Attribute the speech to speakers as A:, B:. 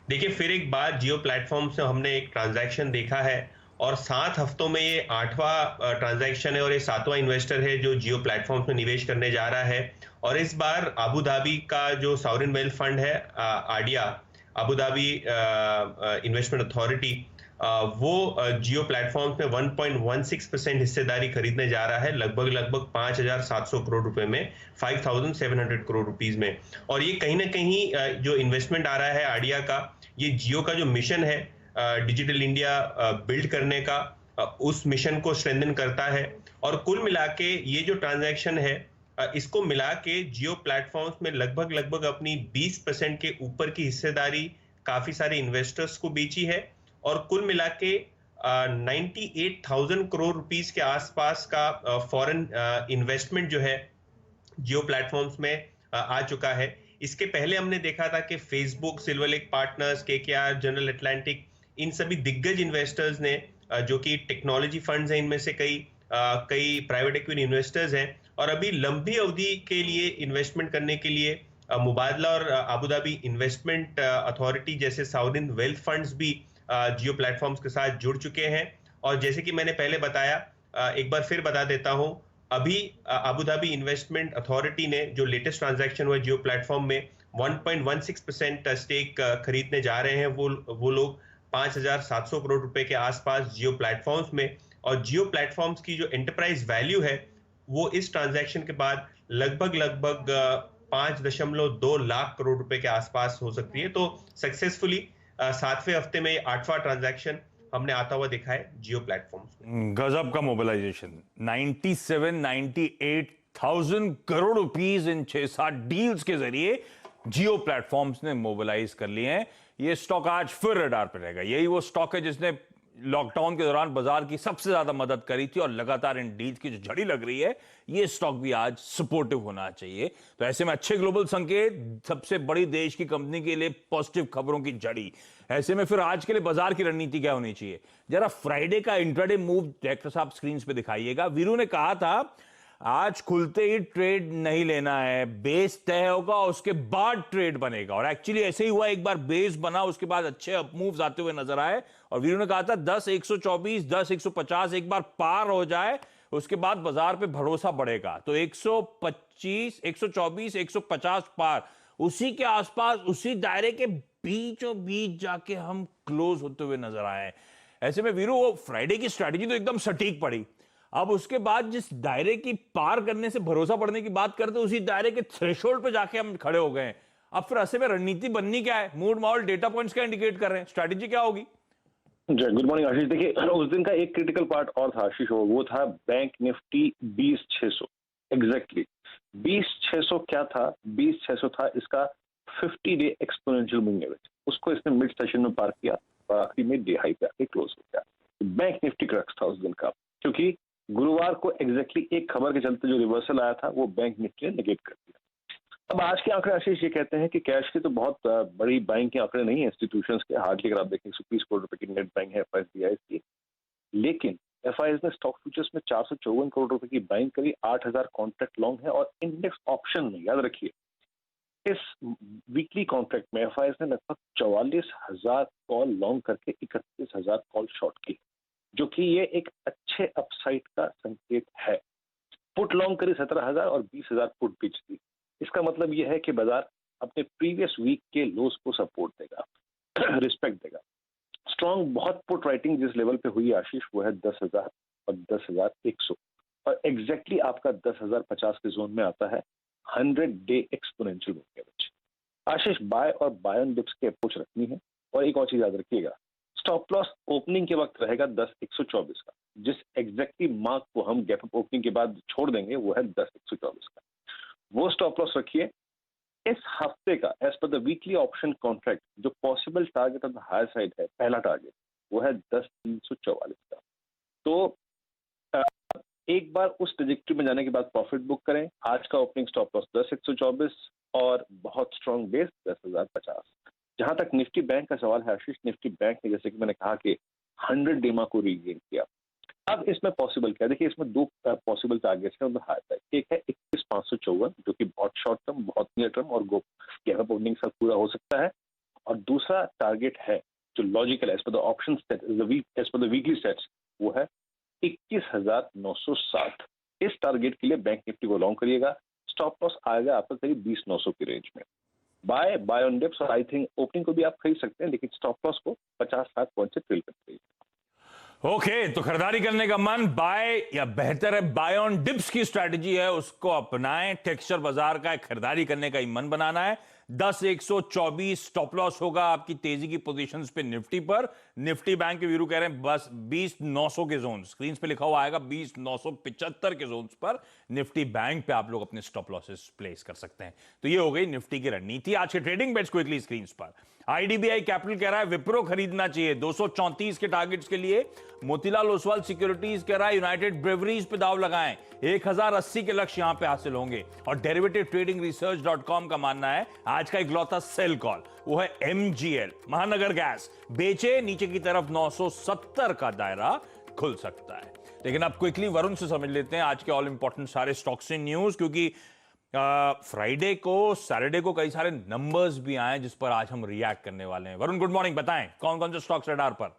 A: देखिए, फिर एक बार जियो प्लेटफ़ॉर्म से हमने एक ट्रांज़ैक्शन देखा है और 7 हफ्तों में ये 8वां ट्रांज़ैक्शन है और ये 7वां इन्वेस्टर है जो जियो प्लेटफ़ॉर्म्स में निवेश करने जा रहा है। और इस बार अबू धाबी का जो सॉवरेन वेल्थ फंड है, idea, Abu Dhabi investment authority, वो जियो प्लेटफ़ॉर्म्स में 1.16% हिस्सेदारी खरीदने जा रहा है, लगभग-लगभग 5,700 करोड़ रुपए में, 5,700 करोड़ रुपीज़ में। और ये कहीं न कहीं जो इन्वेस्टमेंट आ रहा है आडिया का, ये जियो का जो मिशन है डिजिटल इंडिया बिल्ड करने का, उस मिशन को स्ट्रेंथन करता है। और कुल मिला के ये जो ट्रांजैक्शन है, इसको मिला के जियो प्लेटफॉर्म्स में लगभग लगभग अपनी 20% के ऊपर की हिस्सेदारी काफी सारे इन्वेस्टर्स को बेची है। और कुल मिला के 98,000 करोड़ रुपीस के आसपास का फॉरेन इन्वेस्टमेंट जो है जियो प्लेटफॉर्म्स में आ चुका है। इसके पहले हमने देखा था कि Facebook, Silver Lake partners, KKR, General Atlantic, इन सभी दिग्गज इन्वेस्टर्स ने, जो कि टेक्नोलॉजी फंड्स हैं, इनमें से कई प्राइवेट इक्विटी इन्वेस्टर्स हैं, और अभी लंबी अवधि के लिए इन्वेस्टमेंट करने के लिए मुबादला और अबू धाबी इन्वेस्टमेंट अथॉरिटी जैसे सॉवरेन वेल्थ फंड्स भी जियो प्लेटफॉर्म्स के साथ जुड़ चुके हैं। और जैसे कि मैंने पहले बताया, एक बार फिर बता देता हूं, अभी अबू धाबी इन्वेस्टमेंट अथॉरिटी ने जो लेटेस्ट ट्रांजैक्शन हुआ जियो प्लेटफॉर्म में 1.16% स्टेक खरीदने जा रहे हैं, वो लोग 5,700 करोड़ रुपए के आसपास जियो प्लेटफॉर्म्स में। और जियो प्लेटफॉर्म्स की जो एंटरप्राइज वैल्यू है, वो इस ट्रांजैक्शन के बाद लगभग लगभग 5.2 लाख करोड़ रुपए के आसपास हो सकती है। तो सक्सेसफुली 7वें हफ्ते में 8वां ट्रांजैक्शन हमने आता हुआ देखा है जियो प्लेटफॉर्म्स में।
B: गजब का mobilization, 97-98,000 crore rupees in 6-7 deals के जरिए जियो प्लेटफॉर्म्स ने मोबिलाइज कर लिए हैं। ये स्टॉक आज फिर रडार पर रहेगा। यही वो स्टॉक है जिसने लॉकडाउन के दौरान बाजार की सबसे ज्यादा मदद करी थी और लगातार इन डील्स की जो झड़ी लग रही है, ये स्टॉक भी आज सपोर्टिव होना चाहिए। तो ऐसे में अच्छे ग्लोबल संकेत, सबसे बड़ी देश की कंपनी के लिए पॉजिटिव खबरों की झड़ी। ऐसे में फिर आज के लिए बाजार की रणनीति क्या होनी चाहिए? जरा फ्राइडे का इंट्राडे मूव डायरेक्टर साहब स्क्रीन पे दिखाइएगा। वीरू ने कहा था आज खुलते ही ट्रेड नहीं लेना है, बेस तय होगा उसके बाद ट्रेड बनेगा, और एक्चुअली ऐसे ही हुआ। एक बार बेस बना, उसके बाद अच्छे अप मूव्स आते हुए नजर आए। और वीरू ने कहा था 10,124, 10,150 एक बार पार हो जाए, उसके बाद बाजार पे भरोसा बढ़ेगा। तो 125, 124, 150 पार, उसी के आसपास, उसी दायरे के बीचों बीच जाके हम क्लोज होते हुए नजर आए। ऐसे में वीरू, वो फ्राइडे की स्ट्रैटेजी तो एकदम सटीक पड़ी। अब उसके बाद जिस दायरे की पार करने से भरोसा बढ़ने की बात करते, उसी दायरे के थ्रेशोल्ड पे जाके हम खड़े हो गए। अब फिर ऐसे में रणनीति बननी क्या है? मूड माहौल डेटा पॉइंट्स क्या इंडिकेट कर रहे हैं? स्ट्रैटेजी क्या होगी?
C: जय गुड मॉर्निंग आशीष। देखिए, उस दिन का एक क्रिटिकल पार्ट और था आशीष, वो था बैंक निफ्टी 20,600। एग्जैक्टली 20,600 क्या था? 20,600 था इसका 50-डे एक्सपोनेंशियल मूविंग एवरेज। उसको इसने मिड सेशन में पार किया और आखिरी में डे हाई पे आके क्लोज हो गया। बैंक निफ्टी क्रक्स था उस दिन का, क्योंकि गुरुवार को एग्जैक्टली एक खबर के चलते जो रिवर्सल आया था वो बैंक निफ्टी ने नेगेट कर दिया। अब आज के आंकड़े आशीष ये कहते हैं कि कैश की तो बहुत बड़ी बाइंग के आंकड़े नहीं है इंस्टीट्यूशंस के। हार्डली अगर आप देखें 120 करोड़ रुपए की नेट बाइंग है एफआईआई की, लेकिन एफआईआई ने स्टॉक फ्यूचर्स में 454 करोड़ रुपए की बाइंग करी। 8,000 कॉन्ट्रैक्ट लॉन्ग है और इंडेक्स ऑप्शन में याद रखिए इस वीकली कॉन्ट्रैक्ट में एफआईआई ने लगभग 44,000 कॉल लॉन्ग करके 31,000 कॉल शॉर्ट की, जो कि ये एक अच्छे अपसाइड का संकेत है। पुट लॉन्ग करी 17,000 और 20,000 पुट बेच दी। इसका मतलब यह है कि बाजार अपने प्रीवियस वीक के लोस को सपोर्ट देगा, रिस्पेक्ट देगा। स्ट्रॉन्ग बहुत पुट राइटिंग जिस लेवल पे हुई आशीष, वो है 10,000 और 10,100, और एग्जैक्टली आपका 10,050 के जोन में आता है 100-डे एक्सपोनेंशियल मूविंग एवरेज। आशीष, बाय और बाय ऑन डिप्स की अप्रोच रखनी है। और एक और चीज याद रखिएगा, स्टॉप लॉस ओपनिंग के वक्त रहेगा 10,124 का। जिस एग्जैक्टली मार्क को हम गैप अप ओपनिंग के बाद छोड़ देंगे वो है 10,124 का। वो स्टॉप लॉस रखिए। इस हफ्ते का एज पर द वीकली ऑप्शन कॉन्ट्रैक्ट जो possible target of the higher side है, पहला टारगेट वो है 10,344 का। तो अ, एक बार उस ट्रेजेक्टरी में जाने के बाद प्रॉफिट बुक करें। आज का ओपनिंग स्टॉप लॉस 10,124 और बहुत स्ट्रॉन्ग बेस 10,050। जहां तक निफ्टी बैंक का सवाल है आशीष, निफ्टी बैंक ने जैसे कि मैंने कहा कि 100 डेमा को रीगेन किया। अब इसमें पॉसिबल क्या है? देखिए, इसमें दो पॉसिबल टारगेट्स हैं हाई साइड। एक है 21,554 जो कि बहुत शॉर्ट टर्म, बहुत नियर टर्म और गैप अप ओपनिंग सब पूरा हो सकता है। और दूसरा टारगेट है जो लॉजिकल एज पर द ऑप्शन सेट एज पर द वीकली सेट्स, वो है 21,960। इस टारगेट के लिए बैंक निफ्टी को लॉन्ग करिएगा। स्टॉप लॉस आएगा आपका करीब 20,900 की रेंज में। बाय ऑन डिप्स, और आई थिंक ओपनिंग को भी आप खरीद सकते हैं, लेकिन स्टॉप लॉस को 50-60 पॉइंट से ट्रेल करते रहिए।
B: ओके, तो खरीदारी करने का मन, बाय या बेहतर है बाय ऑन डिप्स की स्ट्रैटेजी है, उसको अपनाएं। टेक्सचर बाजार का खरीदारी करने का ही मन बनाना है। 10,124 स्टॉप लॉस होगा आपकी तेजी की पोजीशंस पे निफ्टी पर। निफ्टी बैंक के वीरू कह रहे हैं बस 20,900 के जोन, स्क्रीन पे लिखा हुआ आएगा 20,975 के जोन पर निफ्टी बैंक पे आप लोग अपने स्टॉप लॉसेस प्लेस कर सकते हैं। तो ये हो गई निफ्टी की रणनीति। आज के ट्रेडिंग बेट्स क्विकली स्क्रीन पर। आईडीबीआई कैपिटल कह रहा है विप्रो खरीदना चाहिए 234 के टारगेट्स के लिए। मोतीलाल ओसवाल सिक्योरिटीज कह रहा है यूनाइटेड ब्रेवरीज पे दाव लगाएं, 1080 के लक्ष्य यहां पे हासिल होंगे। और डेरिवेटिव ट्रेडिंग रिसर्च.com का मानना है आज का इकलौता सेल कॉल वो है एमजीएल महानगर गैस, बेचे नीचे की तरफ 970 का दायरा खुल सकता है। लेकिन अब क्विकली वरुण से समझ लेते हैं आज के ऑल इंपॉर्टेंट सारे स्टॉक्स इन न्यूज, क्योंकि फ्राइडे को सैटरडे को कई सारे नंबर्स भी आए जिस पर आज हम रिएक्ट करने वाले हैं। वरुण गुड मॉर्निंग, बताएं कौन कौन से स्टॉक्स रडार पर।